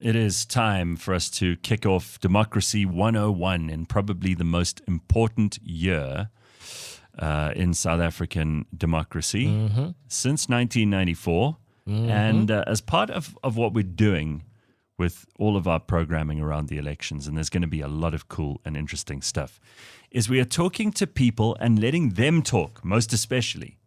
It is time for us to kick off Democracy 101 in probably the most important year in South African democracy since 1994. And as part of what we're doing with all of our programming around the elections, and there's going to be a lot of cool and interesting stuff, is we are talking to people and letting them talk, most especially,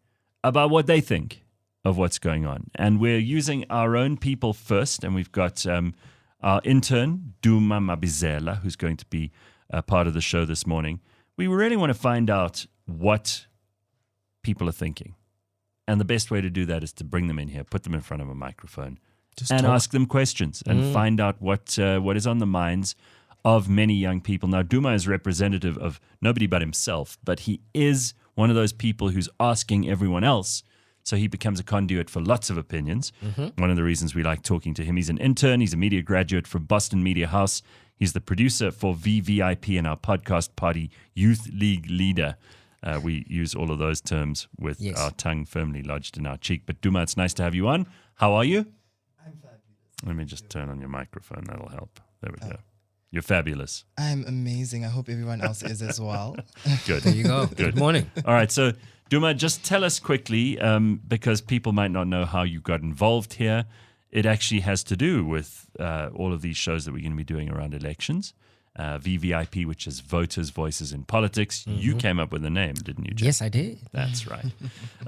about what they think of what's going on. And we're using our own people first, and we've got our intern, Duma Mabizela, who's going to be a part of the show this morning. We really want to find out what people are thinking. And the best way to do that is to bring them in here, put them in front of a microphone, and ask them questions and find out what is on the minds of many young people. Now, Duma is representative of nobody but himself, but he is one of those people who's asking everyone else. So he becomes a conduit for lots of opinions. One of the reasons we like talking to him, he's an intern, he's a media graduate from Boston Media House. He's the producer for vvip and our podcast party Youth League leader. We use all of those terms with our tongue firmly lodged in our cheek. But Duma, it's nice to have you on. How are you? I'm fabulous. Let me just turn on your microphone. That'll help. There we go. You're fabulous. I'm amazing. I hope everyone else is as well. Good. There you go. Good morning. All right. So, Duma, just tell us quickly, because people might not know how you got involved here. It actually has to do with all of these shows that we're going to be doing around elections. VVIP, which is Voters' Voices in Politics. You came up with the name, didn't you, Jack? Yes, I did. That's right.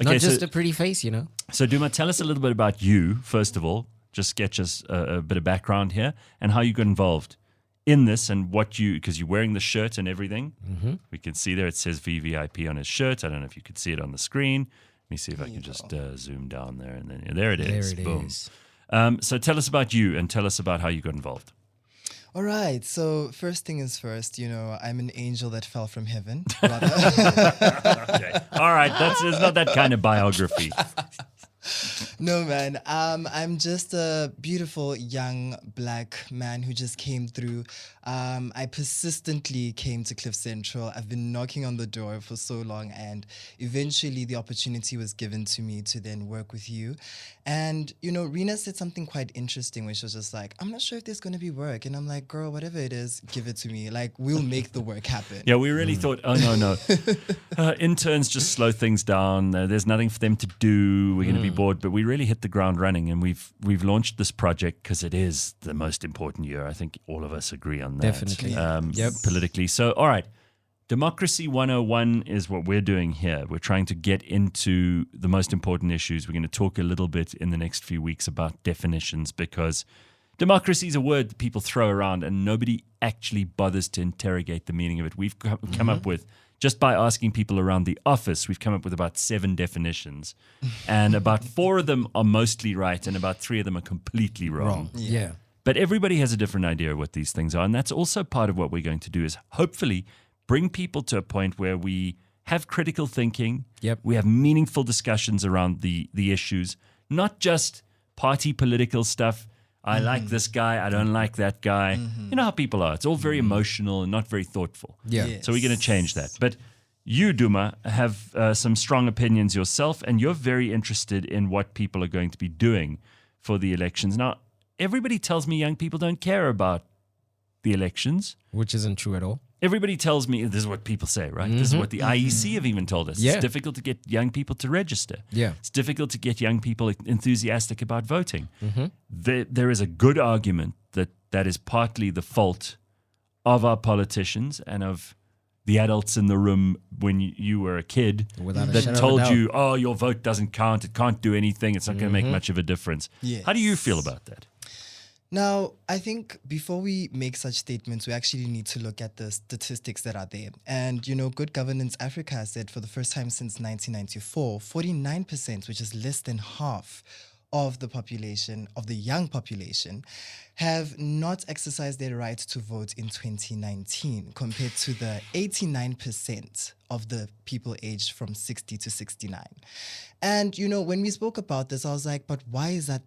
Not just a pretty face, you know. So, Duma, tell us a little bit about you, first of all. Just sketch us a bit of background here and how you got involved in this and what you, because you're wearing the shirt and everything. We can see there it says VVIP on his shirt. I don't know if you could see it on the screen. Let me see if I can just zoom down there. And then there it is. There it Boom. is. So tell us about you and tell us about how you got involved. All right. So first thing is first, I'm an angel that fell from heaven. Okay. All right. It's not that kind of biography. No, man. I'm just a beautiful young black man who just came through. I persistently came to CliffCentral. I've been knocking on the door for so long, and eventually the opportunity was given to me to then work with you. And, Rena said something quite interesting, which was just like, I'm not sure if there's going to be work. And I'm like, girl, whatever it is, give it to me. Like, we'll make the work happen. Yeah, we really thought, oh, no. Interns just slow things down. There's nothing for them to do. We're going to be bored. But we really hit the ground running, and we've launched this project because it is the most important year. I think all of us agree on that. Definitely. Politically. So, all right. Democracy 101 is what we're doing here. We're trying to get into the most important issues. We're going to talk a little bit in the next few weeks about definitions, because democracy is a word that people throw around and nobody actually bothers to interrogate the meaning of it. We've come up with, just by asking people around the office, we've come up with about 7 definitions, and about 4 of them are mostly right and about 3 of them are completely wrong. Yeah. But everybody has a different idea of what these things are, and that's also part of what we're going to do, is hopefully bring people to a point where we have critical thinking, we have meaningful discussions around the issues, not just party political stuff. I like this guy, I don't like that guy. You know how people are. It's all very emotional and not very thoughtful. Yeah. Yes. So we're going to change that. But you, Duma, have some strong opinions yourself, and you're very interested in what people are going to be doing for the elections. Now, everybody tells me young people don't care about the elections. Which isn't true at all. Everybody tells me, this is what people say, right? This is what the IEC have even told us. Yeah. It's difficult to get young people to register. Yeah. It's difficult to get young people enthusiastic about voting. There is a good argument that is partly the fault of our politicians and of the adults in the room when you were a kid Without a that shadow of a told doubt. you, oh, your vote doesn't count, it can't do anything, it's not going to make much of a difference. Yes. How do you feel about that? Now, I think before we make such statements, we actually need to look at the statistics that are there. And, Good Governance Africa has said for the first time since 1994, 49%, which is less than half of the population, of the young population, have not exercised their right to vote in 2019, compared to the 89% of the people aged from 60 to 69. And, when we spoke about this, I was like, but why is that?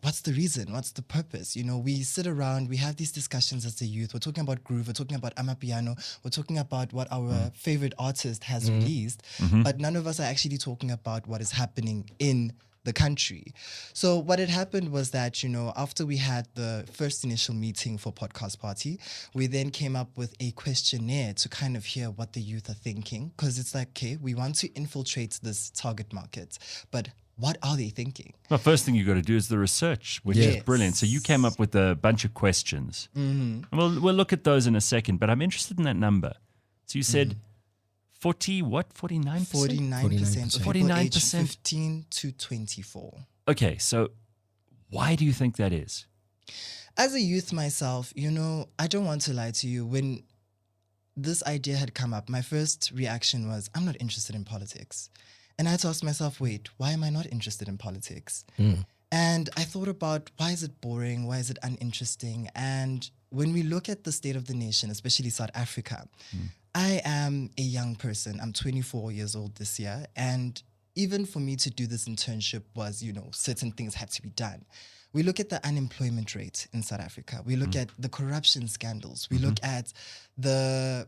What's the reason? What's the purpose? We sit around, we have these discussions as a youth. We're talking about groove, we're talking about amapiano, we're talking about what our favorite artist has released, but none of us are actually talking about what is happening in the country. So what had happened was that, after we had the first initial meeting for Podcast Party, we then came up with a questionnaire to kind of hear what the youth are thinking. Because it's like, okay, we want to infiltrate this target market, but what are they thinking? Well, first thing you got to do is the research, which is brilliant. So you came up with a bunch of questions. And we'll look at those in a second, but I'm interested in that number. So you said 49%? 49% of people aged 49%. 15 to 24. Okay, so why do you think that is? As a youth myself, I don't want to lie to you. When this idea had come up, my first reaction was, I'm not interested in politics. And I had to ask myself, wait, why am I not interested in politics? And I thought about, why is it boring? Why is it uninteresting? And when we look at the state of the nation, especially South Africa, I am a young person. I'm 24 years old this year. And even for me to do this internship was, certain things had to be done. We look at the unemployment rate in South Africa. We look at the corruption scandals. We look at the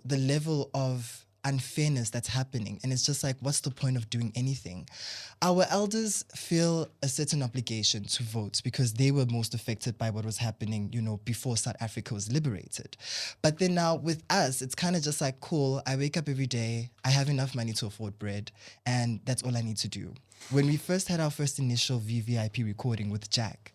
level of unfairness that's happening. And it's just like, what's the point of doing anything? Our elders feel a certain obligation to vote because they were most affected by what was happening, before South Africa was liberated. But then now with us, it's kind of just like, cool, I wake up every day, I have enough money to afford bread, and that's all I need to do. When we first had our first initial vvip recording with Jack,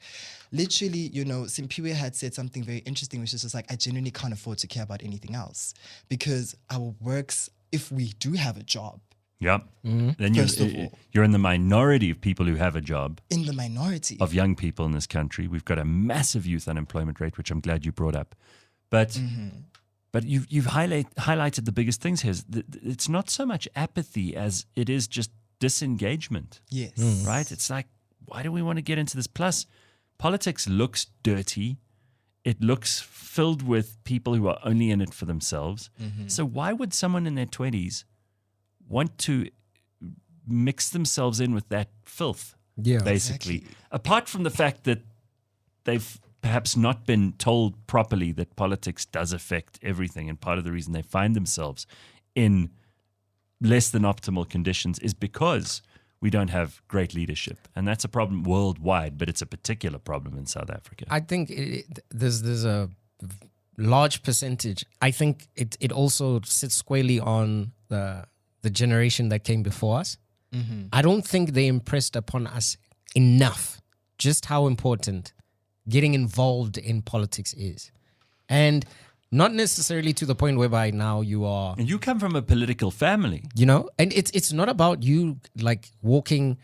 literally, Simpiwe had said something very interesting, which is just like, I genuinely can't afford to care about anything else because our works, if we do have a job. Yep. Then First of all. you're in the minority of people who have a job. In the minority. Of young people in this country. We've got a massive youth unemployment rate, which I'm glad you brought up. But you've highlighted the biggest things here. It's not so much apathy as it is just disengagement. Yes. Right? It's like, why do we want to get into this? Plus, politics looks dirty. It looks filled with people who are only in it for themselves. So why would someone in their 20s want to mix themselves in with that filth, basically? Exactly. Apart from the fact that they've perhaps not been told properly that politics does affect everything, and part of the reason they find themselves in less than optimal conditions is because we don't have great leadership. And that's a problem worldwide, but it's a particular problem in South Africa. I think there's a large percentage. I think it also sits squarely on the generation that came before us. I don't think they impressed upon us enough just how important getting involved in politics is. And not necessarily to the point whereby now you are... And you come from a political family. And it's not about you like walking,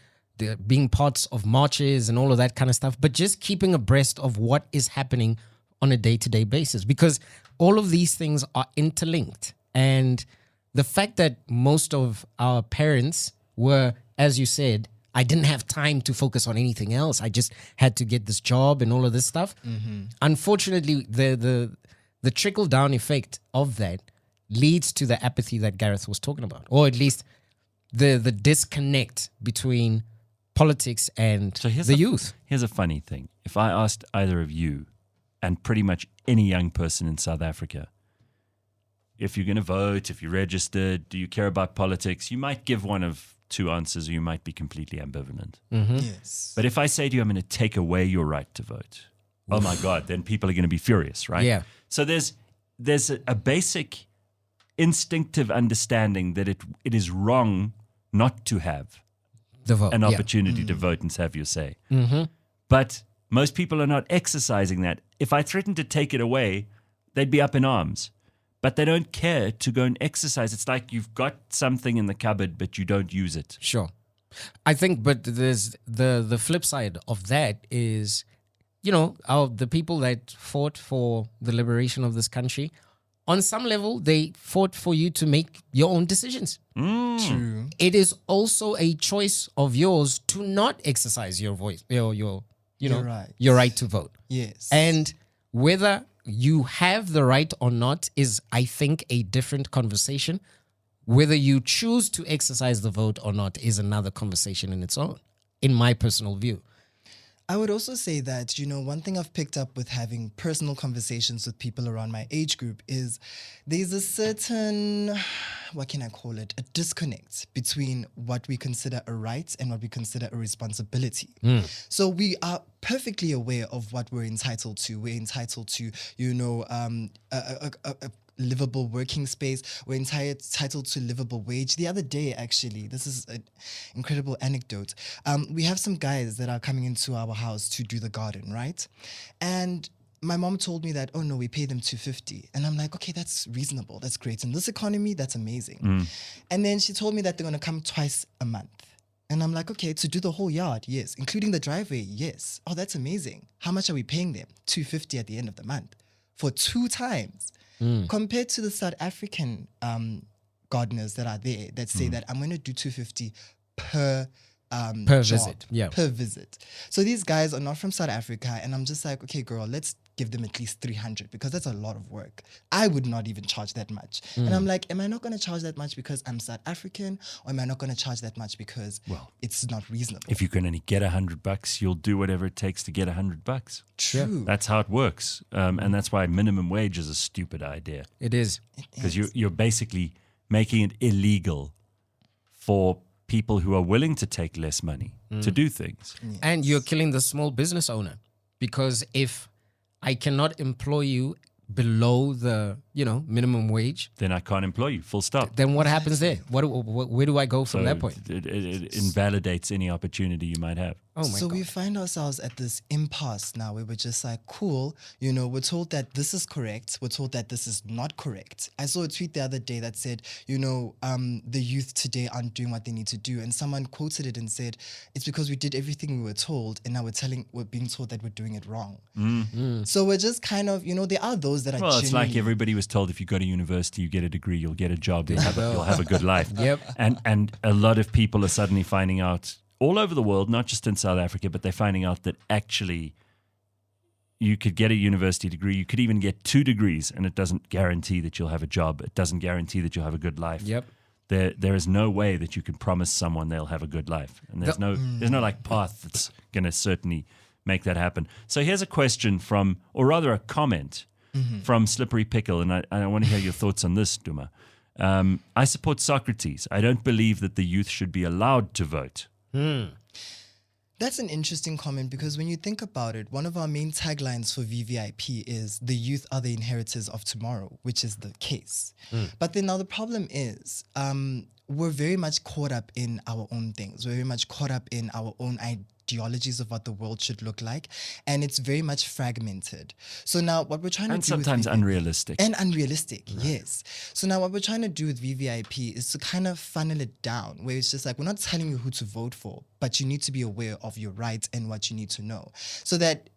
being parts of marches and all of that kind of stuff, but just keeping abreast of what is happening on a day-to-day basis, because all of these things are interlinked. And the fact that most of our parents were, as you said, I didn't have time to focus on anything else. I just had to get this job and all of this stuff. Unfortunately, the trickle-down effect of that leads to the apathy that Gareth was talking about, or at least the disconnect between politics and the youth. Here's a funny thing. If I asked either of you, and pretty much any young person in South Africa, if you're going to vote, if you're registered, do you care about politics, you might give one of two answers, or you might be completely ambivalent. Yes. But if I say to you, I'm going to take away your right to vote, oh my God, then people are going to be furious, right? Yeah. So there's a basic instinctive understanding that it is wrong not to have The vote. an opportunity to vote and have your say. But most people are not exercising that. If I threatened to take it away, they'd be up in arms. But they don't care to go and exercise. It's like you've got something in the cupboard, but you don't use it. Sure. I think, but there's the flip side of that is, the people that fought for the liberation of this country, on some level, they fought for you to make your own decisions. True. It is also a choice of yours to not exercise your voice, your right to vote. Yes. And whether you have the right or not is, I think, a different conversation. Whether you choose to exercise the vote or not is another conversation in its own, in my personal view. I would also say that, one thing I've picked up with having personal conversations with people around my age group is there's a certain, what can I call it, a disconnect between what we consider a right and what we consider a responsibility. So we are perfectly aware of what we're entitled to. We're entitled to, a livable working space. We're entitled to livable wage. The other day, actually, this is an incredible anecdote. We have some guys that are coming into our house to do the garden, right? And my mom told me that, oh no, we pay them $250. And I'm like, okay, that's reasonable. That's great. In this economy, that's amazing. And then she told me that they're going to come twice a month. And I'm like, okay, to do the whole yard, yes. Including the driveway, yes. Oh, that's amazing. How much are we paying them? $250 at the end of the month for 2 times. Compared to the South African gardeners that are there that say that I'm going to do $250 per job, visit. Yeah. Per visit. So these guys are not from South Africa, and I'm just like, okay, girl, let's give them at least $300 because that's a lot of work. I would not even charge that much. And I'm like, am I not going to charge that much because I'm South African, or am I not going to charge that much because it's not reasonable? If you can only get $100, you'll do whatever it takes to get $100. True. That's how it works. And that's why minimum wage is a stupid idea. It is. Because you're basically making it illegal for people who are willing to take less money to do things. Yes. And you're killing the small business owner, because if I cannot employ you below the, minimum wage, Then I can't employ you, full stop. then what happens there? Where do I go from that point? It invalidates any opportunity you might have. Oh my So God. we find ourselves at this impasse now where we're just like, cool, we're told that this is correct. We're told that this is not correct. I saw a tweet the other day that said, the youth today aren't doing what they need to do. And someone quoted it and said, it's because we did everything we were told, and now we're being told that we're doing it wrong. So we're just kind of, there are those that are Well, it's like genuinely- everybody was told if you go to university, you get a degree, you'll get a job, you'll have a good life. Yep. And a lot of people are suddenly finding out all over the world, not just in South Africa, but they're finding out that actually you could get a university degree, you could even get 2 degrees, and it doesn't guarantee that you'll have a job. It doesn't guarantee that you'll have a good life. Yep. There is no way that you can promise someone they'll have a good life. And there's no like path that's going to certainly make that happen. So here's a question from, or rather a comment from Slippery Pickle, and I want to hear your thoughts on this, Duma. I support Socrates. I don't believe that the youth should be allowed to vote. That's an interesting comment, because when you think about it, one of our main taglines for VVIP is the youth are the inheritors of tomorrow, which is the case. But then now the problem is we're very much caught up in our own things. We're very much caught up in our own ideologies of what the world should look like, and it's very much fragmented. So now what we're trying to do, And sometimes unrealistic. and unrealistic, yes. So now what we're trying to do with VVIP is to kind of funnel it down, where it's just like, we're not telling you who to vote for, but you need to be aware of your rights and what you need to know, so that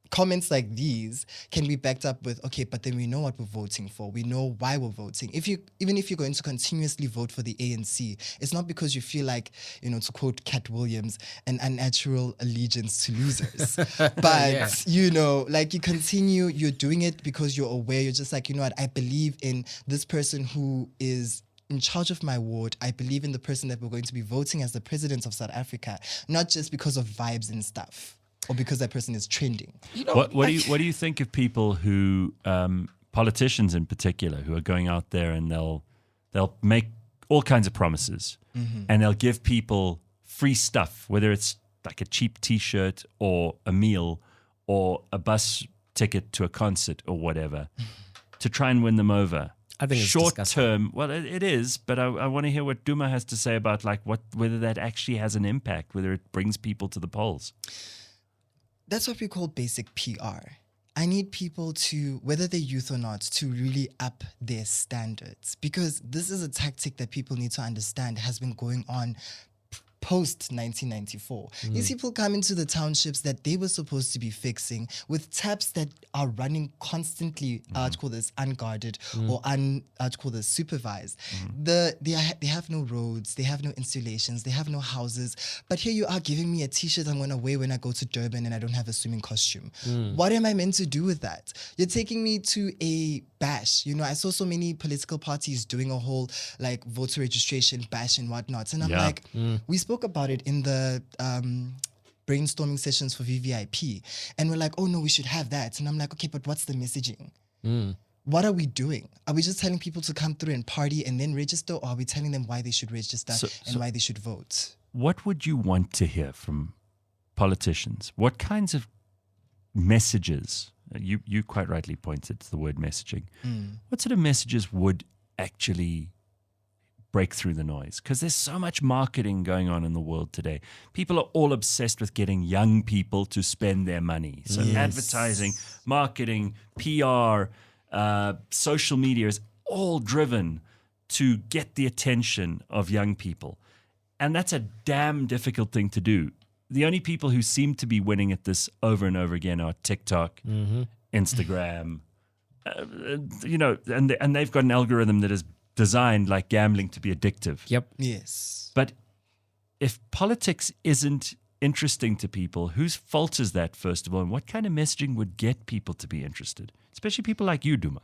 comments like these can be backed up with, okay, but then we know what we're voting for. We know why we're voting. Even if you're going to continuously vote for the ANC, it's not because you feel like, to quote Cat Williams, an unnatural allegiance to losers. But, like you're doing it because you're aware. You're just like, I believe in this person who is in charge of my ward. I believe in the person that we're going to be voting as the president of South Africa, not just because of vibes and stuff, or because that person is trending. What do you think of people who, politicians in particular, who are going out there and they'll make all kinds of promises, and they'll give people free stuff, whether it's like a cheap T-shirt or a meal or a bus ticket to a concert or whatever, to try and win them over. I think it's short disgusting. term. Well, it is, but I want to hear what Duma has to say about whether that actually has an impact, whether it brings people to the polls. That's what we call basic PR. I need people to, whether they're youth or not, to really up their standards, because this is a tactic that people need to understand has been going on post 1994. These people come into the townships that they were supposed to be fixing with taps that are running constantly. I'd call this unguarded, or I'd call this supervised. They have no roads, they have no installations, they have no houses. But here you are giving me a T-shirt I'm going to wear when I go to Durban and I don't have a swimming costume. What am I meant to do with that? You're taking me to a bash. I saw so many political parties doing a whole like voter registration bash and whatnot. And I'm like, we spoke about it in the brainstorming sessions for VVIP. And we're like, oh no, we should have that. And I'm like, okay, but what's the messaging? What are we doing? Are we just telling people to come through and party and then register? Or are we telling them why they should register and why they should vote? What would you want to hear from politicians? What kinds of messages? You quite rightly pointed to the word messaging. What sort of messages would actually break through the noise? Because there's so much marketing going on in the world today. People are all obsessed with getting young people to spend their money. So advertising, marketing, PR, social media is all driven to get the attention of young people. And that's a damn difficult thing to do. The only people who seem to be winning at this over and over again are TikTok, Instagram, and they've got an algorithm that is designed like gambling to be addictive. Yep. Yes. But if politics isn't interesting to people, whose fault is that, first of all? And what kind of messaging would get people to be interested? Especially people like you, Duma.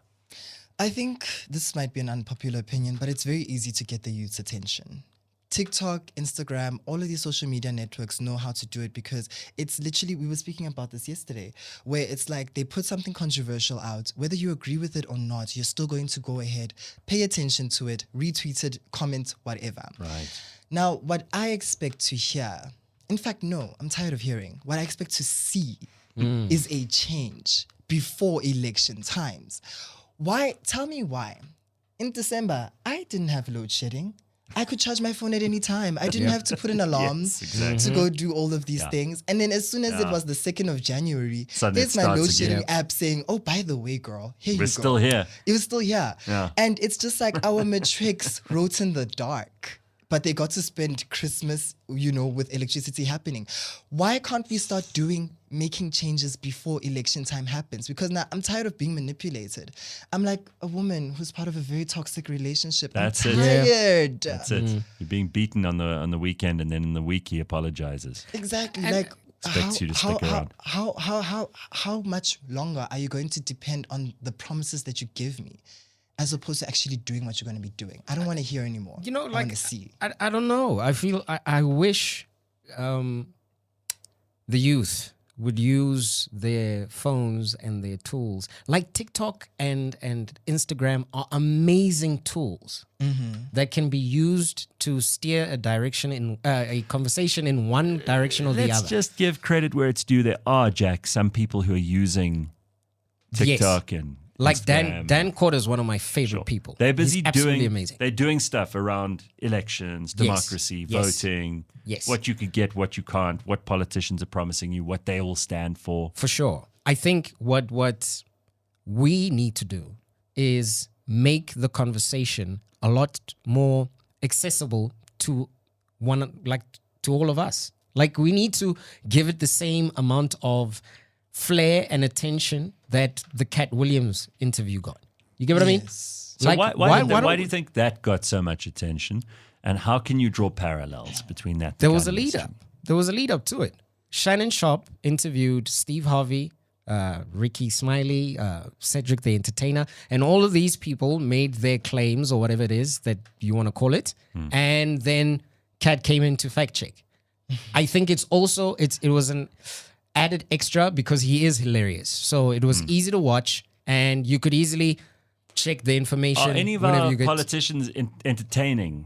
I think this might be an unpopular opinion, but it's very easy to get the youth's attention. TikTok, Instagram, all of these social media networks know how to do it because it's literally, we were speaking about this yesterday, where it's like they put something controversial out. Whether you agree with it or not, you're still going to go ahead, pay attention to it, retweet it, comment, whatever. Right. Now, what I expect to hear, in fact, no, I'm tired of hearing. What I expect to see is a change before election times. Why? Tell me why. In December, I didn't have load shedding. I could charge my phone at any time. I didn't have to put an alarm to go do all of these things. And then as soon as it was the 2nd of January, there's my load shedding app saying, oh, by the way, girl, here you go. We're still here. It was still here. Yeah. And it's just like our matrix wrote in the dark. But they got to spend Christmas, with electricity happening. Why can't we start making changes before election time happens? Because now I'm tired of being manipulated. I'm like a woman who's part of a very toxic relationship. That's I'm it. tired. That's it. You're being beaten on the weekend, and then in the week he apologizes. Exactly. And like expects you to stick around. How much longer are you going to depend on the promises that you give me, as opposed to actually doing what you're going to be doing? I don't want to hear anymore. I want to see. I don't know. I feel I wish the youth would use their phones and their tools. Like TikTok and Instagram are amazing tools that can be used to steer a direction in a conversation in one direction or the other. Let's just give credit where it's due. There are, Jack, some people who are using TikTok and like Instagram. Dan Corder is one of my favorite people. They're busy He's absolutely amazing. They're doing stuff around elections, democracy, voting, what you could get, what you can't, what politicians are promising you, what they all stand for. For sure. I think what we need to do is make the conversation a lot more accessible to to all of us. Like, we need to give it the same amount of flair and attention that the Cat Williams interview got. You get what I mean? So why do you think that got so much attention? And how can you draw parallels between that? There was a lead up. There was a lead up to it. Shannon Sharp interviewed Steve Harvey, Ricky Smiley, Cedric the Entertainer, and all of these people made their claims, or whatever it is that you want to call it. And then Cat came in to fact check. I think it was an added extra because he is hilarious. So it was easy to watch, and you could easily check the information. Are any of our politicians entertaining?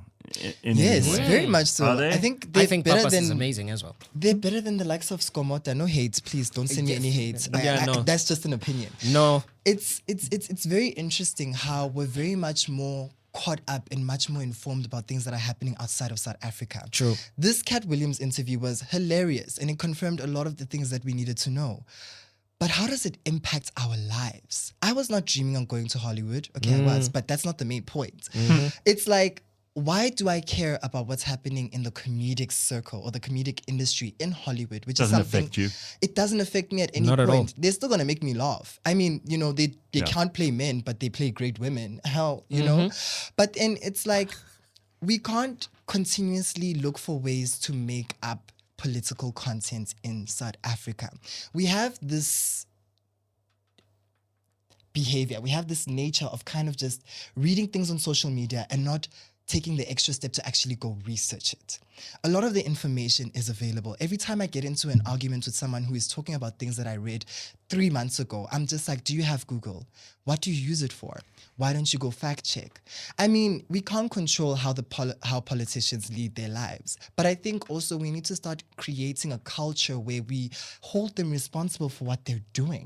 Yes, very much so. Are they? I think Papas is amazing as well. They're better than the likes of Skomota. No hate, please. Don't send me any hate. That's just an opinion. No. It's very interesting how we're very much more caught up and much more informed about things that are happening outside of South Africa. True. This Cat Williams interview was hilarious, and it confirmed a lot of the things that we needed to know. But how does it impact our lives? I was not dreaming on going to Hollywood. Okay, I was, but that's not the main point. It's like, why do I care about what's happening in the comedic circle or the comedic industry in Hollywood? Which doesn't is something affect you. It doesn't affect me at any Not point. at all. They're still gonna make me laugh. I mean, they can't play men, but they play great women. Hell, know. But then it's like, we can't continuously look for ways to make up political content in South Africa. We have this behavior. We have this nature of kind of just reading things on social media and not taking the extra step to actually go research it. A lot of the information is available. Every time I get into an argument with someone who is talking about things that I read 3 months ago, I'm just like, do you have Google? What do you use it for? Why don't you go fact check? I mean, we can't control how how politicians lead their lives. But I think also we need to start creating a culture where we hold them responsible for what they're doing.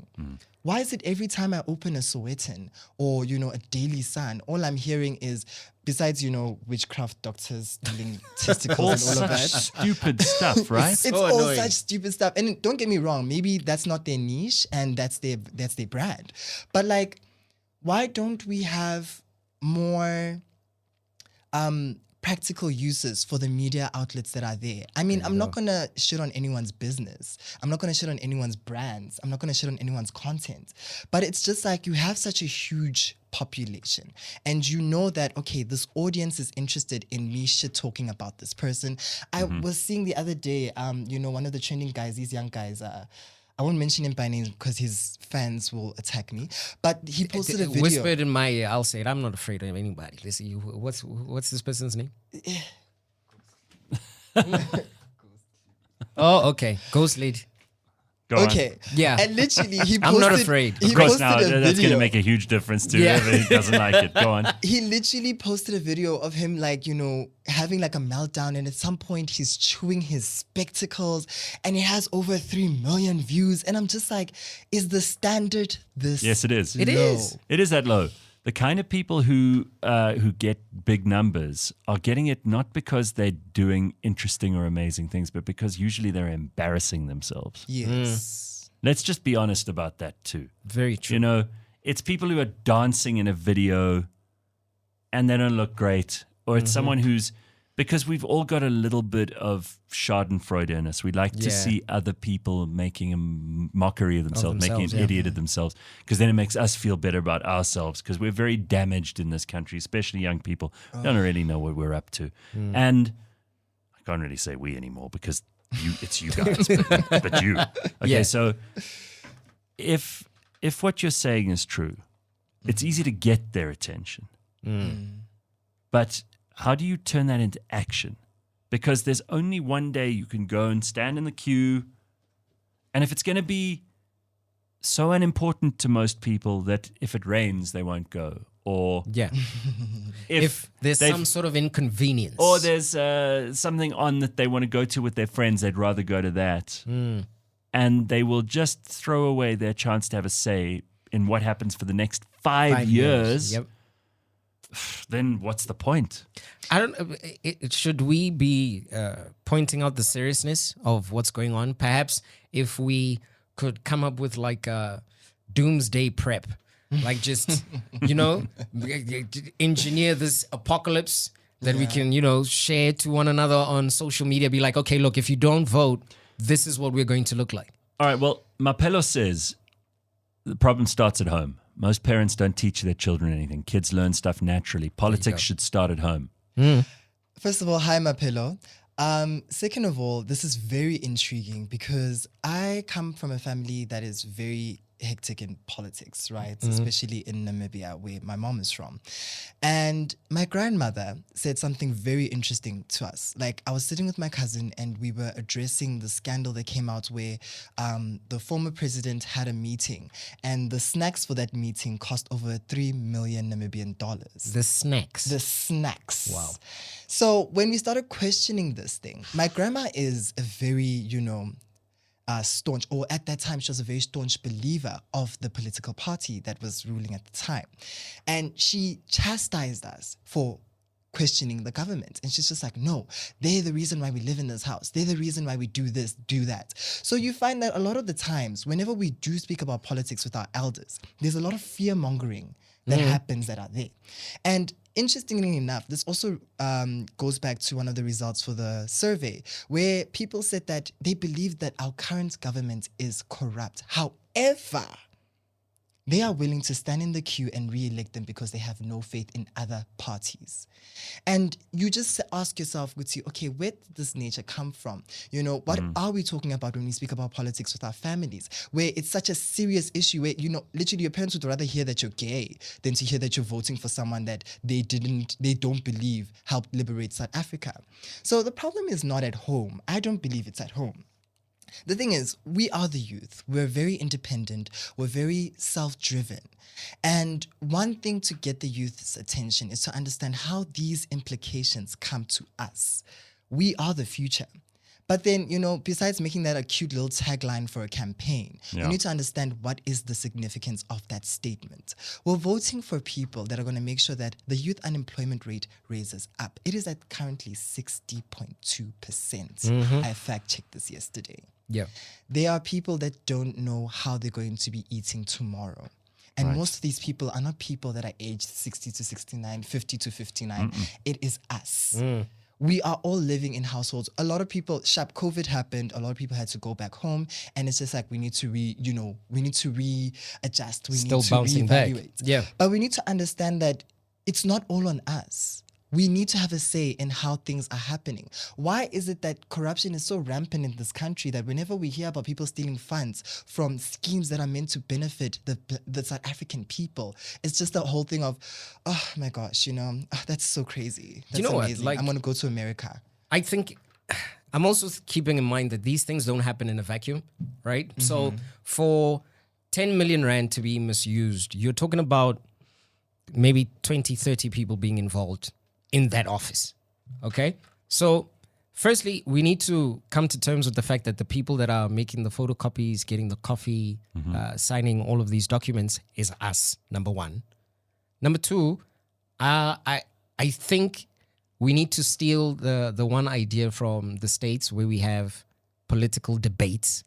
Why is it every time I open a Sowetan or, a Daily Sun, all I'm hearing is, besides, witchcraft doctors stealing testicles and all of that. Stupid stuff, right? It's all such stupid stuff. And don't get me wrong, maybe that's not their niche and that's their brand. But like, why don't we have more practical uses for the media outlets that are there? I mean, I'm not going to shit on anyone's business. I'm not going to shit on anyone's brands. I'm not going to shit on anyone's content. But it's just like you have such a huge population and you know that, okay, this audience is interested in me shit talking about this person. I was seeing the other day, one of the trending guys, these young guys, I won't mention him by name because his fans will attack me. But he posted a video. Whispered in my ear, I'll say it. I'm not afraid of anybody. Listen, what's this person's name? Oh, okay. Ghost Lead. Go on. Okay. Yeah. And literally, he posted. I'm not afraid. He Of course, posted now a video. that's going to make a huge difference to Yeah. whoever doesn't like it. Go on. He literally posted a video of him having like a meltdown, and at some point he's chewing his spectacles and it has over 3 million views. And I'm just like, is the standard this Yes, it is. It low? is. It is that low. The kind of people who get big numbers are getting it not because they're doing interesting or amazing things, but because usually they're embarrassing themselves. Yes. Let's just be honest about that too. Very true. It's people who are dancing in a video and they don't look great, or it's someone who's, because we've all got a little bit of schadenfreude in us. We like to see other people making a mockery of themselves, making an idiot of themselves, because then it makes us feel better about ourselves, because we're very damaged in this country, especially young people. Don't really know what we're up to. And I can't really say we anymore because it's you guys, but you. Okay, so if what you're saying is true, it's easy to get their attention. But how do you turn that into action? Because there's only one day you can go and stand in the queue. And if it's going to be so unimportant to most people that if it rains, they won't go. Or if there's some sort of inconvenience. Or there's something on that they want to go to with their friends, they'd rather go to that. And they will just throw away their chance to have a say in what happens for the next 5 years. Yep. Then what's the point? I don't. Should we be pointing out the seriousness of what's going on? Perhaps if we could come up with like a doomsday prep, like just engineer this apocalypse that we can share to one another on social media. Be like, okay, look, if you don't vote, this is what we're going to look like. All right. Well, Mapelo says the problem starts at home. Most parents don't teach their children anything. Kids learn stuff naturally. Politics should start at home. First of all, hi, Mapelo. Second of all, this is very intriguing because I come from a family that is very hectic in politics, right? Especially in Namibia, where my mom is from. And my grandmother said something very interesting to us. Like, I was sitting with my cousin and we were addressing the scandal that came out where the former president had a meeting and the snacks for that meeting cost over 3 million Namibian dollars. The snacks. The snacks. Wow. So when we started questioning this thing, my grandma is a very, staunch, or at that time, she was a very staunch believer of the political party that was ruling at the time. And she chastised us for questioning the government. And she's just like, no, they're the reason why we live in this house. They're the reason why we do this, do that. So you find that a lot of the times, whenever we do speak about politics with our elders, there's a lot of fear mongering that happens that are there. And interestingly enough, this also goes back to one of the results for the survey, where people said that they believe that our current government is corrupt. However, They are willing to stand in the queue and re-elect them because they have no faith in other parties. And you just ask yourself, Guti, okay, where did this nature come from? You know, what are we talking about when we speak about politics with our families, where it's such a serious issue where, you know, literally your parents would rather hear that you're gay than to hear that you're voting for someone that they don't believe helped liberate South Africa. So the problem is not at home. I don't believe it's at home. The thing is, we are the youth. We're very independent. We're very self-driven. And one thing to get the youth's attention is to understand how these implications come to us. We are the future. But then, you know, besides making that a cute little tagline for a campaign, you need to understand what is the significance of that statement. We're voting for people that are going to make sure that the youth unemployment rate raises up. It is at currently 60.2%. I fact-checked this yesterday. Yeah. There are people that don't know how they're going to be eating tomorrow. And most of these people are not people that are aged 60 to 69, 50 to 59. It is us. We are all living in households. A lot of people, COVID happened. A lot of people had to go back home. And it's just like, we need to readjust. We need to reevaluate. Yeah. But we need to understand that it's not all on us. We need to have a say in how things are happening. Why is it that corruption is so rampant in this country that whenever we hear about people stealing funds from schemes that are meant to benefit the South African people, it's just the whole thing of, oh my gosh, you know, that's so crazy. That's you know amazing. what? Like, I'm going to go to America. I think I'm also keeping in mind that these things don't happen in a vacuum, right? So for 10 million rand to be misused, you're talking about maybe 20, 30 people being involved in that office. Okay. So firstly, we need to come to terms with the fact that the people that are making the photocopies, getting the coffee, signing all of these documents is us, number one. Number two, I think we need to steal the one idea from the States where we have political debates,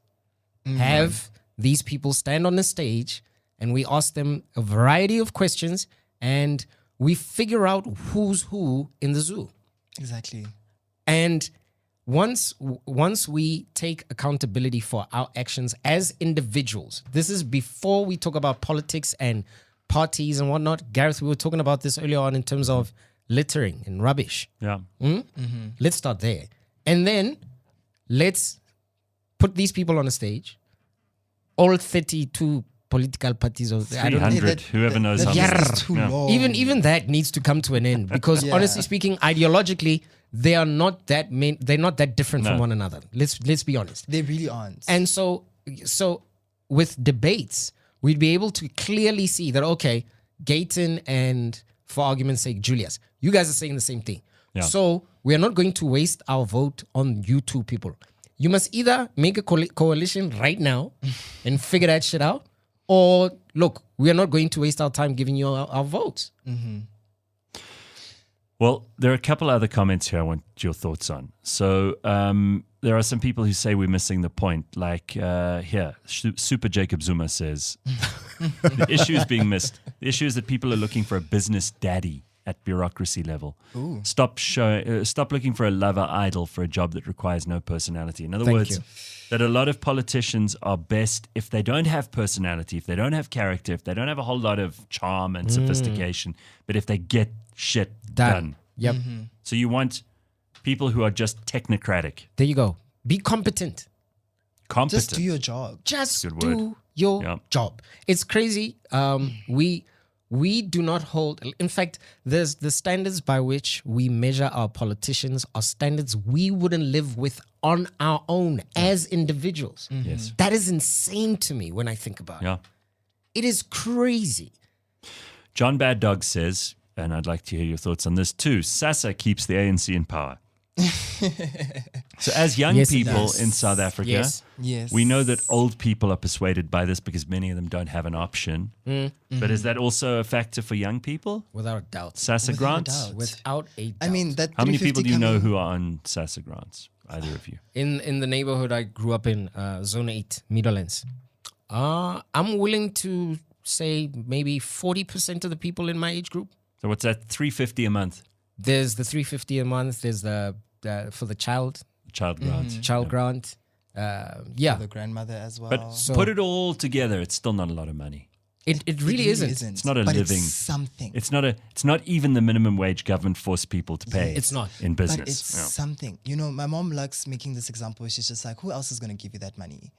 have these people stand on the stage and we ask them a variety of questions and we figure out who's who in the zoo. Exactly. And once we take accountability for our actions as individuals, this is before we talk about politics and parties and whatnot. Gareth, we were talking about this earlier on in terms of littering and rubbish. Yeah. Let's start there. And then let's put these people on a stage, all 32 political parties of 300, whoever knows how That's too long. even that needs to come to an end because honestly speaking, ideologically, they are not that they're not that different from one another. Let's be honest. They really aren't. And so with debates, we'd be able to clearly see that, okay, Gayton and, for argument's sake, Julius, you guys are saying the same thing. Yeah. So we are not going to waste our vote on you two people. You must either make a coalition right now and figure that shit out, or look, we are not going to waste our time giving you our votes. Well, there are a couple other comments here I want your thoughts on. So there are some people who say we're missing the point. Like here, Super Jacob Zuma says, the issue is being missed. The issue is that people are looking for a business daddy at bureaucracy level. Stop looking for a lover idol for a job that requires no personality. In other words, that a lot of politicians are best if they don't have personality, if they don't have character, if they don't have a whole lot of charm and sophistication, but if they get shit done. Yep. So you want people who are just technocratic. There you go. Be competent. Competent. Just do your job. Just Good do word. your job. It's crazy. We do not hold. In fact, there's the standards by which we measure our politicians are standards we wouldn't live with on our own as individuals. Yes. That is insane to me when I think about it. It is crazy. John Bad Dog says, and I'd like to hear your thoughts on this too, Sassa keeps the ANC in power. So as young Yes, it people does. in South Africa, Yes. we know that old people are persuaded by this because many of them don't have an option. But is that also a factor for young people? Without a doubt. Sassa Without a grants? doubt. Without a doubt. I mean, that How many people 350 do you know coming- who are on Sassa grants? Either of you? in the neighborhood I grew up in, Zone 8, Meadowlands, I'm willing to say maybe 40% of the people in my age group. So what's that? $350 a month There's the 350 a month. There's the for the child grant. the grandmother as well. But So- put it all together, it's still not a lot of money. It really isn't. It's not a but living. It's something. It's not even the minimum wage government forced people to pay. It's not. in business. But it's something. You know, my mom likes making this example. She's just like, who else is going to give you that money?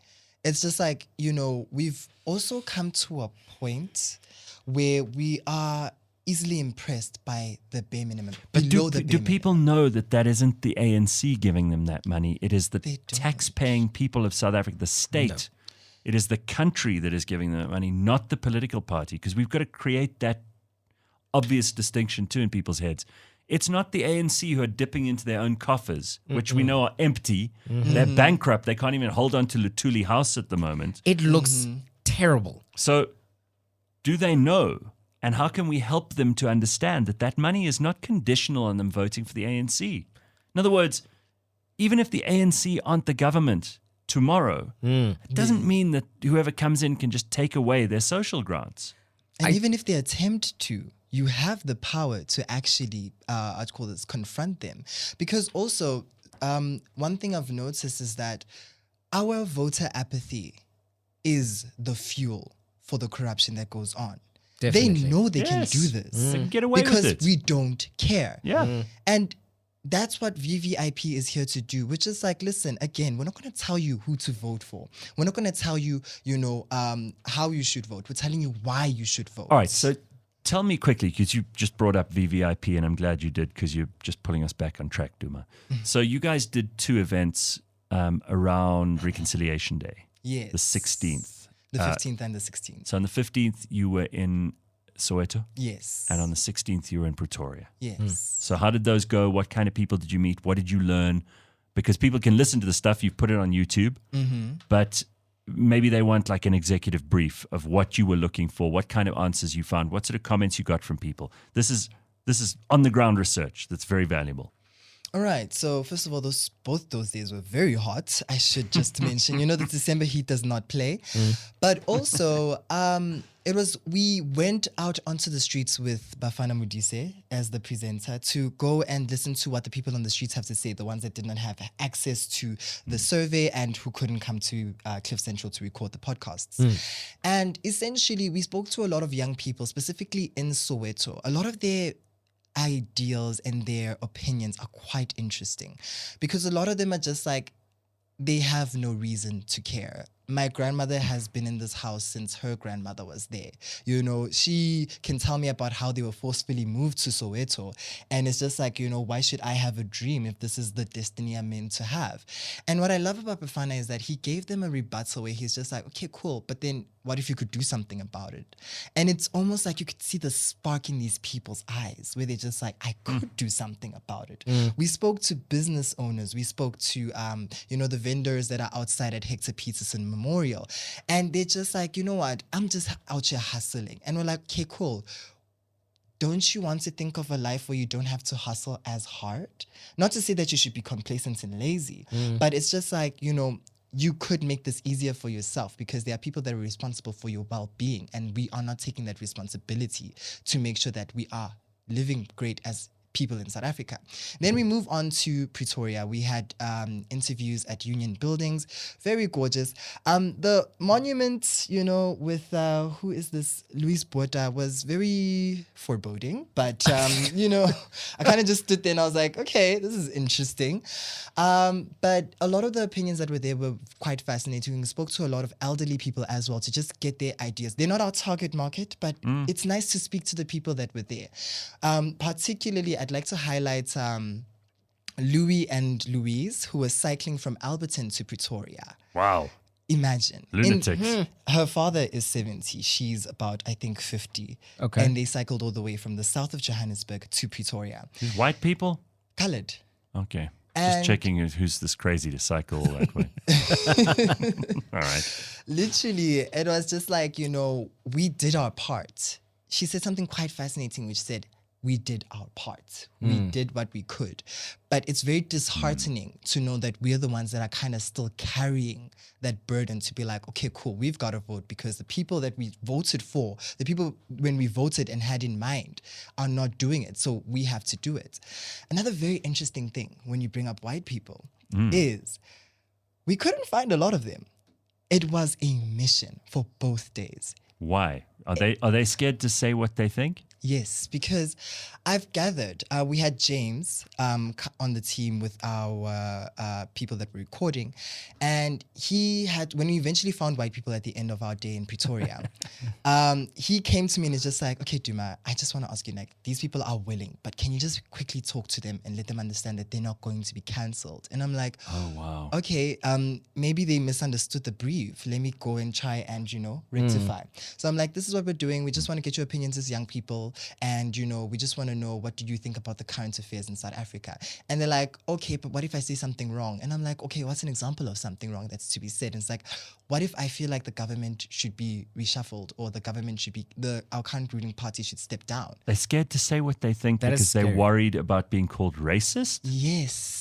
It's just like, you know, we've also come to a point where we are easily impressed by the bare minimum. But below do the bare people know that isn't the ANC giving them that money? It is the They don't. tax-paying people of South Africa, the state. It is the country that is giving them that money, not the political party, because we've got to create that obvious distinction too in people's heads. It's not the ANC who are dipping into their own coffers, which we know are empty. They're bankrupt. They can't even hold on to Lutuli House at the moment. It looks terrible. So do they know? And how can we help them to understand that money is not conditional on them voting for the ANC? In other words, even if the ANC aren't the government tomorrow, it doesn't mean that whoever comes in can just take away their social grants. And even if they attempt to, you have the power to actually, I'd call this, confront them. Because also, one thing I've noticed is that our voter apathy is the fuel for the corruption that goes on. Definitely. They know they can Yes. do this. They can get away because with it. we don't care. Yeah. And that's what VVIP is here to do, which is like, listen, again, we're not going to tell you who to vote for. We're not going to tell you, you know, how you should vote. We're telling you why you should vote. All right, so tell me quickly, because you just brought up VVIP, and I'm glad you did, because you're just pulling us back on track, Duma. So you guys did 2 events around Reconciliation Day, Yes. the 16th. The 15th and the 16th. So on the 15th, you were in Soweto, Yes. and on the 16th, you were in Pretoria. Yes. So how did those go? What kind of people did you meet? What did you learn? Because people can listen to the stuff, you've put it on YouTube, but maybe they want like an executive brief of what you were looking for, what kind of answers you found, what sort of comments you got from people. This is on the ground research that's very valuable. All right. So first of all, both those days were very hot. I should just mention, you know, the December heat does not play. But also, we went out onto the streets with Bafana Modise as the presenter to go and listen to what the people on the streets have to say, the ones that did not have access to the survey and who couldn't come to CliffCentral to record the podcasts. And essentially, we spoke to a lot of young people, specifically in Soweto. A lot of their ideals and their opinions are quite interesting because a lot of them are just like, they have no reason to care. My grandmother has been in this house since her grandmother was there. You know, she can tell me about how they were forcefully moved to Soweto. And it's just like, you know, why should I have a dream if this is the destiny I'm meant to have? And what I love about Bafana is that he gave them a rebuttal where he's just like, okay, cool. But then what if you could do something about it? And it's almost like you could see the spark in these people's eyes where they're just like, I could do something about it. We spoke to business owners. We spoke to, you know, the vendors that are outside at Hector Peterson Memorial. And they're just like, you know what? I'm just out here hustling. And we're like, okay, cool. Don't you want to think of a life where you don't have to hustle as hard? Not to say that you should be complacent and lazy, but it's just like, you know, you could make this easier for yourself because there are people that are responsible for your well-being, and we are not taking that responsibility to make sure that we are living great as people in South Africa. Then we move on to Pretoria. We had interviews at Union Buildings, very gorgeous. The monument, you know, with who is this, Louise Botha, was very foreboding, but you know, I kind of just stood there and I was like, okay, this is interesting. But a lot of the opinions that were there were quite fascinating. We spoke to a lot of elderly people as well to just get their ideas. They're not our target market, but it's nice to speak to the people that were there. Particularly, I'd like to highlight Louis and Louise, who were cycling from Alberton to Pretoria. Wow. Imagine. Lunatics. Her father is 70. She's about, I think, 50. Okay. And they cycled all the way from the south of Johannesburg to Pretoria. These white people? Colored. Okay. And- Just checking who's this crazy to cycle all that way. All right. Literally, it was just like, you know, we did our part. She said something quite fascinating, which said, we did our part. We did what we could. But it's very disheartening to know that we're the ones that are kind of still carrying that burden to be like, okay, cool, we've got to vote because the people that we voted for, the people when we voted and had in mind are not doing it. So we have to do it. Another very interesting thing when you bring up white people is we couldn't find a lot of them. It was a mission for both days. Why? Are they scared to say what they think? Yes, because I've gathered, we had James on the team with our people that were recording, and he had, when we eventually found white people at the end of our day in Pretoria, he came to me and is just like, okay, Duma, I just want to ask you, like, these people are willing, but can you just quickly talk to them and let them understand that they're not going to be cancelled? And I'm like, Oh, wow. okay, maybe they misunderstood the brief. Let me go and try and, rectify. So I'm like, this is what we're doing. We just want to get your opinions as young people. And, we just want to know, what do you think about the current affairs in South Africa? And they're like, okay, but what if I say something wrong? And I'm like, okay, what's an example of something wrong that's to be said? And it's like, what if I feel like the government should be reshuffled, or the government should be, our current ruling party should step down? They're scared to say what they think That is because they're scary. worried about being called racist? Yes.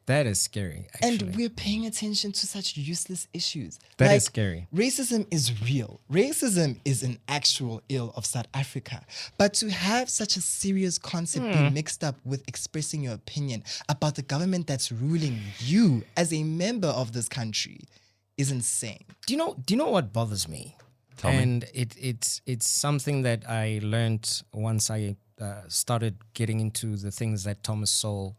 That is scary, actually. And we're paying attention to such useless issues. That is scary. Racism is real. Racism is an actual ill of South Africa. But to have such a serious concept be mixed up with expressing your opinion about the government that's ruling you as a member of this country is insane. Do you know what bothers me? Tell me. And it's something that I learned once I started getting into the things that Thomas Sowell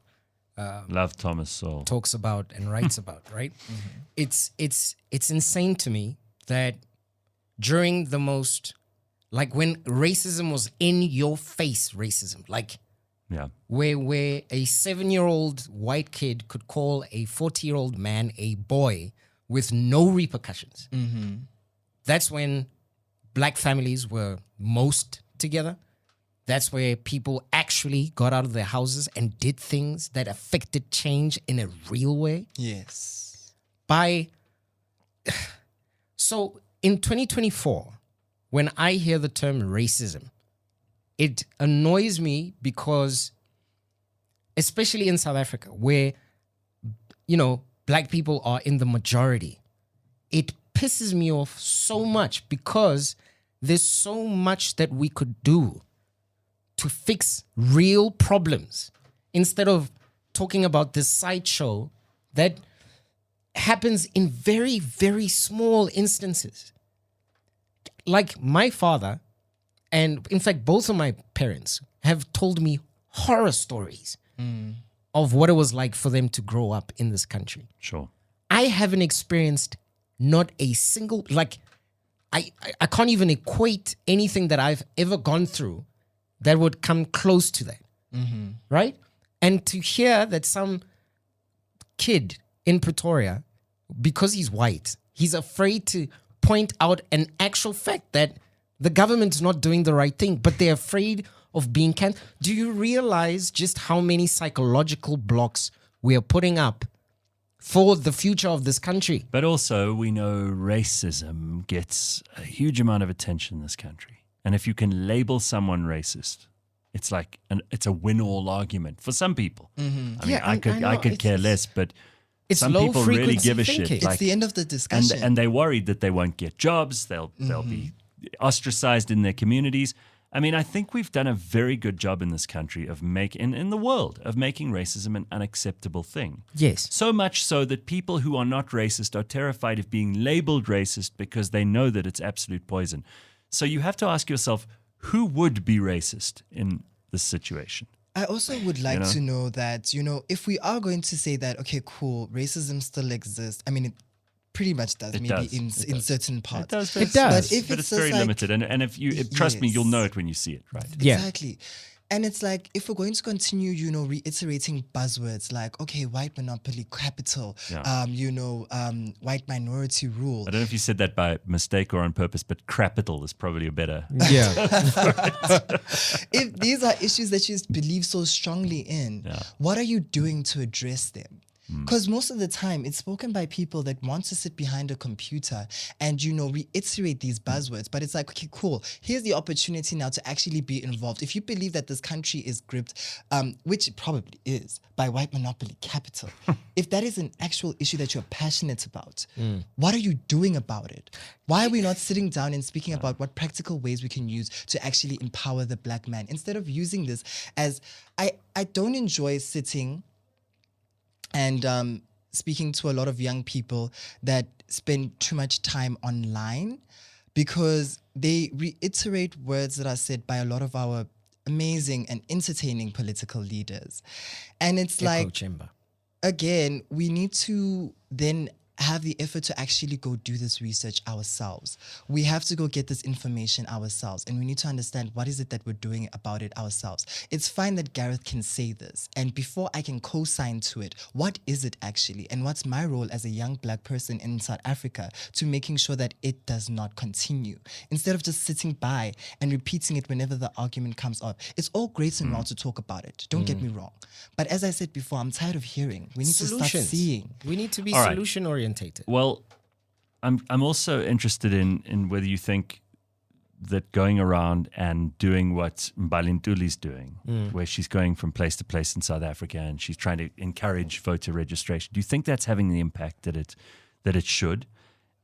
Love Thomas Sowell. talks about and writes about, right? It's insane to me that during the most, like, when racism was in your face, racism, like Yeah. where a 7-year-old white kid could call a 40-year-old man a boy with no repercussions. That's when black families were most together. That's where people actually got out of their houses and did things that affected change in a real way. Yes. So in 2024, when I hear the term racism, it annoys me because, especially in South Africa, where, black people are in the majority, it pisses me off so much because there's so much that we could do to fix real problems instead of talking about this sideshow that happens in very, very small instances. Like my father, and in fact, both of my parents have told me horror stories of what it was like for them to grow up in this country. Sure. I haven't experienced not a single, like, I can't even equate anything that I've ever gone through that would come close to that, right? And to hear that some kid in Pretoria, because he's white, he's afraid to point out an actual fact that the government's not doing the right thing, but they're afraid of being cancelled. Do you realize just how many psychological blocks we are putting up for the future of this country? But also, we know racism gets a huge amount of attention in this country. And if you can label someone racist, it's like it's a win-all argument for some people. I mean, Yeah, I know. could care less, but It's some low people really frequency give a thinking. shit. It's It's the end of the discussion. and they're worried that they won't get jobs. They'll be ostracized in their communities. I mean, I think we've done a very good job in this country of in the world of making racism an unacceptable thing. Yes. So much so that people who are not racist are terrified of being labeled racist because they know that it's absolute poison. So you have to ask yourself, who would be racist in this situation? I also would like to know that, if we are going to say that, okay, cool, racism still exists. I mean, it pretty much does, It maybe does. in It does. certain parts. It does. But if But it's it's very just like, limited. And if you trust me, you'll know it when you see it, right? Yeah. Exactly. And it's like, if we're going to continue, reiterating buzzwords like, okay, white monopoly capital, Yeah. white minority rule. I don't know if you said that by mistake or on purpose, but crapital is probably a better. Yeah. If these are issues that you believe so strongly in, what are you doing to address them? Because most of the time it's spoken by people that want to sit behind a computer and, reiterate these buzzwords. But it's like, okay, cool. Here's the opportunity now to actually be involved. If you believe that this country is gripped, which it probably is, by white monopoly capital, if that is an actual issue that you're passionate about, what are you doing about it? Why are we not sitting down and speaking about what practical ways we can use to actually empower the black man instead of using this as, I don't enjoy sitting and speaking to a lot of young people that spend too much time online because they reiterate words that are said by a lot of our amazing and entertaining political leaders. And it's Echo like, chamber. again, we need to then have the effort to actually go do this research ourselves. We have to go get this information ourselves, and we need to understand what is it that we're doing about it ourselves. It's fine that Gareth can say this, and before I can co-sign to it, what is it actually, and what's my role as a young Black person in South Africa to making sure that it does not continue, instead of just sitting by and repeating it whenever the argument comes up. It's all great and well to talk about it, don't get me wrong, but as I said before, I'm tired of hearing. We need to start seeing. We need to be All right. solution orientated. Well, I'm also interested in whether you think that going around and doing what Mbalintuli's doing, where she's going from place to place in South Africa and she's trying to encourage voter registration, do you think that's having the impact that it should?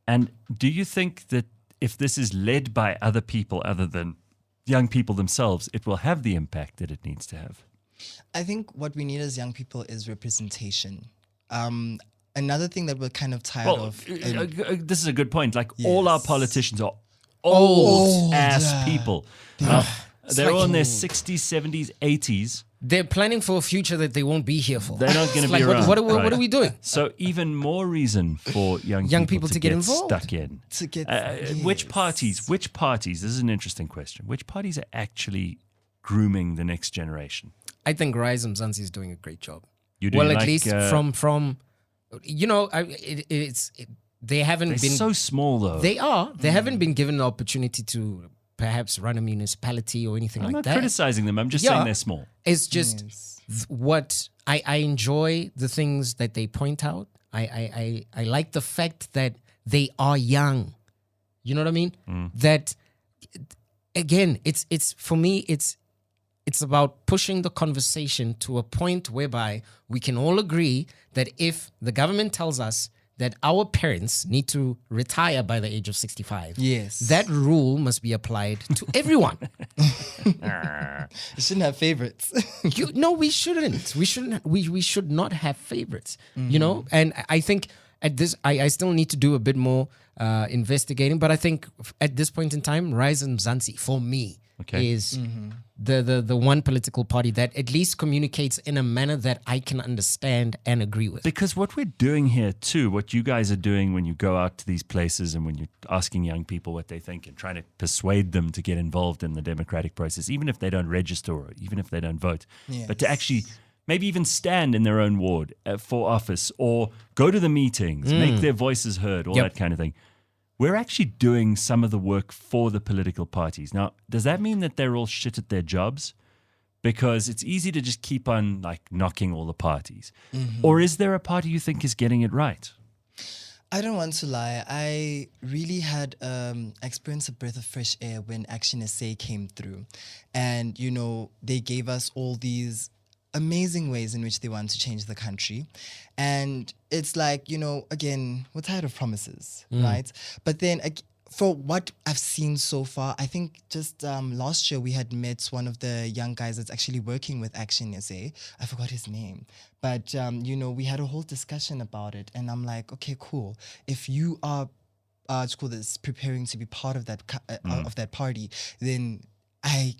And do you think that if this is led by other people other than young people themselves, it will have the impact that it needs to have? I think what we need as young people is representation. Another thing that we're kind of tired of. This is a good point. Like all our Yes. politicians are old ass yeah. people. They're all in their 60s, 70s, 80s. They're planning for a future that they won't be here for. They're not going to Like, be around. what Right. are we doing? So even more reason for young people to get involved. stuck in. To get Which parties? This is an interesting question. Which parties are actually grooming the next generation? I think Rise Mzansi is doing a great job. You do Well, at like, least from you know, they haven't they're been so small though. They are. They haven't been given the opportunity to perhaps run a municipality or anything I'm like not that. criticizing them. I'm just Yeah. saying they're small. It's just what I enjoy the things that they point out. I like the fact that they are young. You know what I mean? That again, it's for me, it's about pushing the conversation to a point whereby we can all agree that if the government tells us that our parents need to retire by the age of 65, Yes. that rule must be applied to everyone. You shouldn't have favorites. No, we shouldn't. We should not have favorites. You know, and I think at this, I still need to do a bit more investigating. But I think at this point in time, Rise and Mzansi for me is the one political party that at least communicates in a manner that I can understand and agree with. Because what we're doing here too, what you guys are doing when you go out to these places and when you're asking young people what they think and trying to persuade them to get involved in the democratic process, even if they don't register or even if they don't vote, but to actually maybe even stand in their own ward for office or go to the meetings, make their voices heard, all that kind of thing. We're actually doing some of the work for the political parties. Now, does that mean that they're all shit at their jobs? Because it's easy to just keep on like knocking all the parties. Or is there a party you think is getting it right? I don't want to lie. I really had experienced a breath of fresh air when Action SA came through. And, you know, they gave us all these amazing ways in which they want to change the country. And it's like, you know, again, we're tired of promises, right? But then for what I've seen so far, I think just last year we had met one of the young guys that's actually working with Action SA. I forgot his name. But, you know, we had a whole discussion about it. And I'm like, okay, cool. If you are, let's call this, preparing to be part of that of that party, then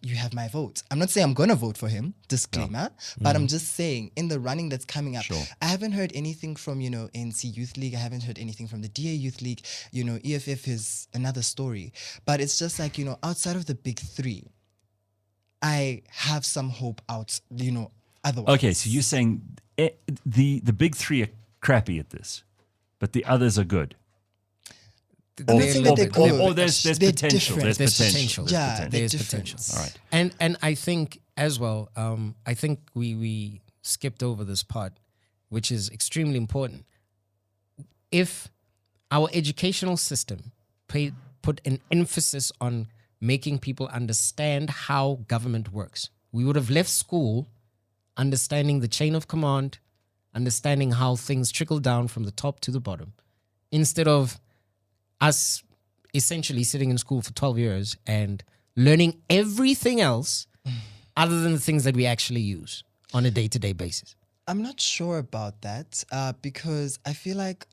you have my vote. I'm not saying I'm going to vote for him, disclaimer, but I'm just saying in the running that's coming up, I haven't heard anything from, you know, NC Youth League. I haven't heard anything from the DA Youth League. You know, EFF is another story. But it's just like, you know, outside of the big three, I have some hope out, you know, otherwise. Okay, so you're saying the big three are crappy at this, but the others are good. I'm not saying that they're good. Or there's They're potential. different. There's There's potential. potential. Yeah, they're There's different. potential. All right. And I think as well, I think we skipped over this part, which is extremely important. If our educational system put an emphasis on making people understand how government works, we would have left school understanding the chain of command, understanding how things trickle down from the top to the bottom, instead of us essentially sitting in school for 12 years and learning everything else other than the things that we actually use on a day-to-day basis. I'm not sure about that because I feel like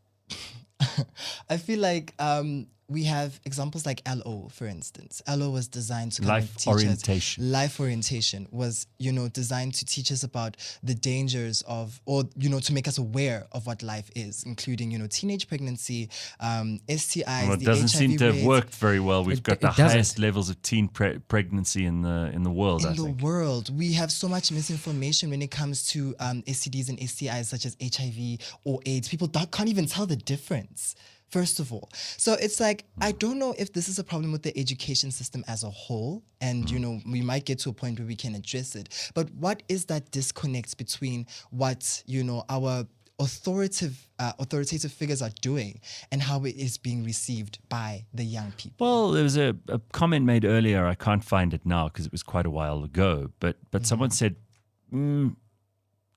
we have examples like LO, for instance. LO was designed to kind of Life teach orientation. us. Life orientation was, designed to teach us about the dangers of, or, to make us aware of what life is, including, teenage pregnancy, STIs, Well, it the doesn't HIV seem to have rates. worked very well. We've got the it doesn't. highest levels of teen pregnancy in the world, I In the think. world, we have so much misinformation when it comes to STDs and STIs, such as HIV or AIDS. People can't even tell the difference, first of all. So it's like, I don't know if this is a problem with the education system as a whole, and we might get to a point where we can address it. But what is that disconnect between what our authoritative figures are doing and how it is being received by the young people? Well, there was a comment made earlier. I can't find it now because it was quite a while ago. But someone said,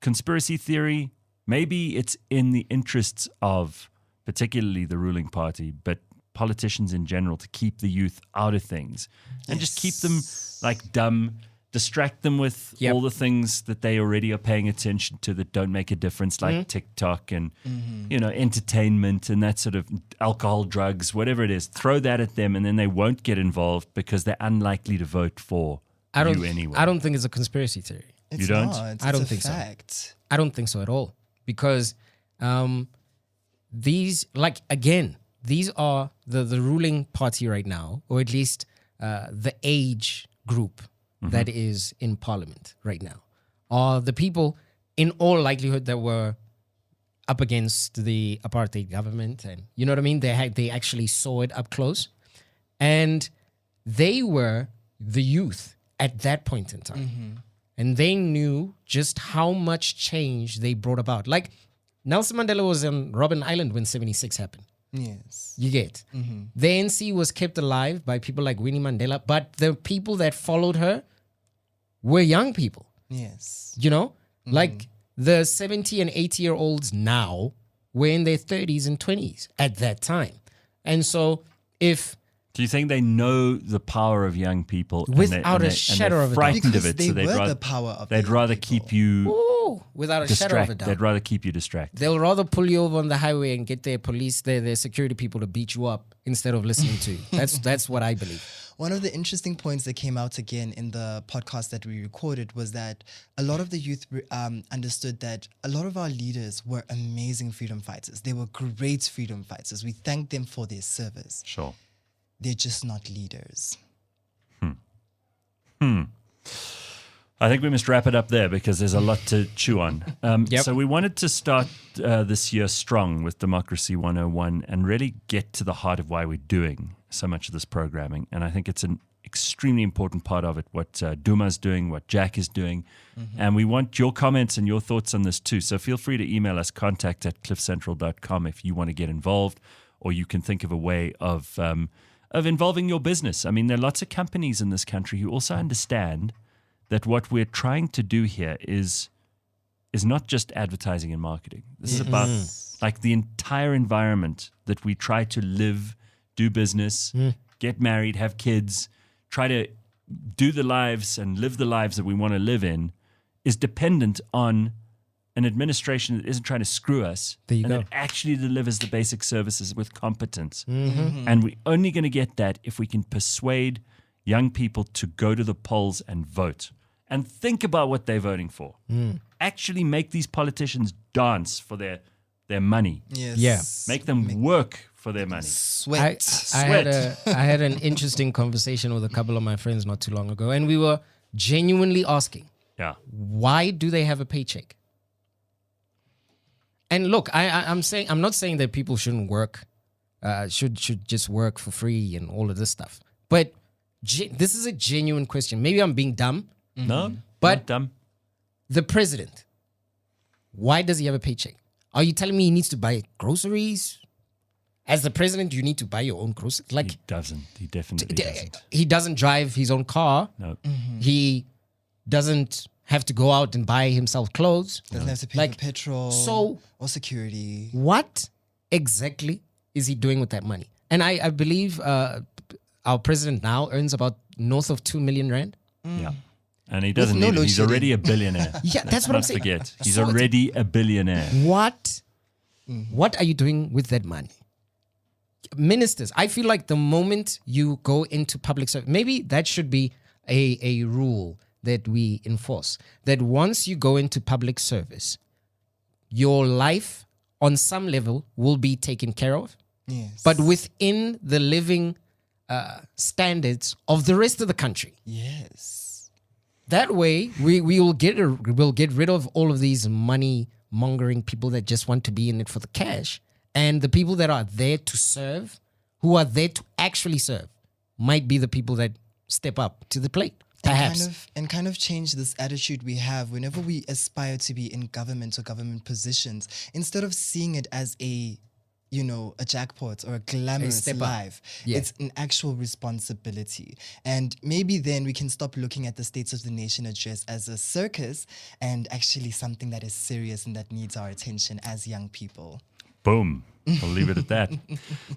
conspiracy theory, maybe it's in the interests of particularly the ruling party, but politicians in general, to keep the youth out of things and just keep them like dumb, distract them with all the things that they already are paying attention to that don't make a difference, like TikTok and entertainment and that sort of alcohol, drugs, whatever it is. Throw that at them and then they won't get involved because they're unlikely to vote for you anyway. I don't think it's a conspiracy theory. It's You don't? not. I don't It's a think so. fact. I don't think so at all, because these, like, again, these are the ruling party right now, or at least the age group that is in parliament right now, are the people in all likelihood that were up against the apartheid government, and you know what I mean? They actually saw it up close, and they were the youth at that point in time. And they knew just how much change they brought about. Like, Nelson Mandela was on Robben Island when 76 happened. Yes. You get. The ANC was kept alive by people like Winnie Mandela, but the people that followed her were young people. Yes. Like the 70 and 80-year-olds now were in their 30s and 20s at that time. And so if... Do you think they know the power of young people? Without a shadow of a doubt. frightened of Because it, they so they'd were rather, the power of the they'd young rather people. keep you Ooh, without a shadow of a distracted. doubt. They'd rather keep you distracted. They'll rather pull you over on the highway and get their police, their security people to beat you up instead of listening to you. That's what I believe. One of the interesting points that came out again in the podcast that we recorded was that a lot of the youth understood that a lot of our leaders were amazing freedom fighters. They were great freedom fighters. We thank them for their service. Sure. They're just not leaders. I think we must wrap it up there because there's a lot to chew on. So we wanted to start this year strong with Democracy 101 and really get to the heart of why we're doing so much of this programming. And I think it's an extremely important part of it, what Duma's doing, what Jack is doing. And we want your comments and your thoughts on this too. So feel free to email us, contact@cliffcentral.com if you want to get involved, or you can think of a way of involving your business. I mean, there are lots of companies in this country who also understand that what we're trying to do here is not just advertising and marketing. This is about like the entire environment that we try to live, do business, get married, have kids, try to do the lives and live the lives that we want to live in, is dependent on an administration that isn't trying to screw us There you and go. that actually delivers the basic services with competence. And we're only going to get that if we can persuade young people to go to the polls and vote and think about what they're voting for. Actually make these politicians dance for their money. Yes. Yeah. Make them work for their money. Sweat. I had an interesting conversation with a couple of my friends not too long ago, and we were genuinely asking, Yeah. why do they have a paycheck? And look, I'm not saying that people shouldn't work, should just work for free and all of this stuff. But this is a genuine question. Maybe I'm being dumb. No, But- not dumb. The president, why does he have a paycheck? Are you telling me he needs to buy groceries? As the president, you need to buy your own groceries. Like, He doesn't. He definitely doesn't. he doesn't drive his own car. No. He doesn't have to go out and buy himself clothes. Doesn't have to pay Like, for petrol so- or security. What exactly is he doing with that money? And I believe our president now earns about north of 2 million rand. Yeah. And he doesn't no need it. load He's shedding. already a billionaire. Yeah, that's what I'm Not saying. forget. He's So it's- already a billionaire. What are you doing with that money? ministers, I feel like the moment you go into public service, maybe that should be a rule that we enforce, that once you go into public service, your life on some level will be taken care of, Yes. but within the living standards of the rest of the country. Yes. That way, we'll get rid of all of these money mongering people that just want to be in it for the cash, and the people that are there to serve, who are there to actually serve, might be the people that step up to the plate. Perhaps. And kind of change this attitude we have whenever we aspire to be in government or government positions, instead of seeing it as a jackpot or a glamorous step up. life. Yeah. It's an actual responsibility. And maybe then we can stop looking at the States of the Nation address as a circus and actually something that is serious and that needs our attention as young people. Boom. We'll leave it at that.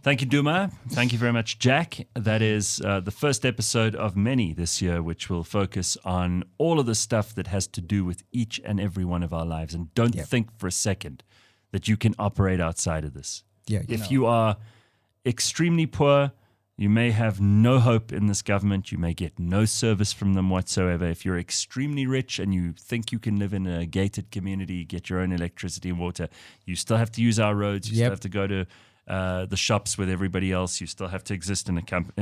Thank you, Duma. Thank you very much, Jack. That is the first episode of many this year, which will focus on all of the stuff that has to do with each and every one of our lives. And don't think for a second that you can operate outside of this. Yeah, If you are extremely poor, you may have no hope in this government. You may get no service from them whatsoever. If you're extremely rich and you think you can live in a gated community, get your own electricity and water, you still have to use our roads. You still have to go to the shops with everybody else. You still have to exist in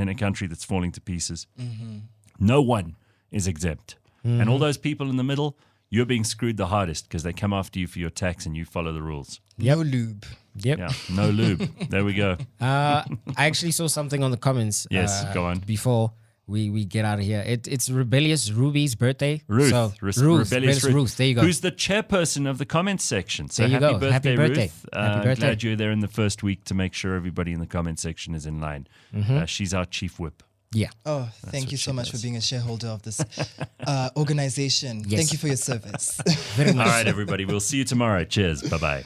a country that's falling to pieces. Mm-hmm. No one is exempt. Mm-hmm. And all those people in the middle, you're being screwed the hardest because they come after you for your tax and you follow the rules. No lube. Yep. Yeah, no lube. There we go. I actually saw something on the comments. Yes, go on. Before we get out of here. It's Rebellious Ruby's birthday. Ruth. So, Rebellious Ruth. There you go. Who's the chairperson of the comments section. So There you happy go. birthday, Happy birthday. Ruth. Happy I'm birthday. glad you're there in the first week to make sure everybody in the comment section is in line. She's our chief whip. Yeah. Oh, thank you so much does. for being a shareholder of this organization. Yes. Thank you for your service. Very All much. right, everybody. We'll see you tomorrow. Cheers. Bye-bye.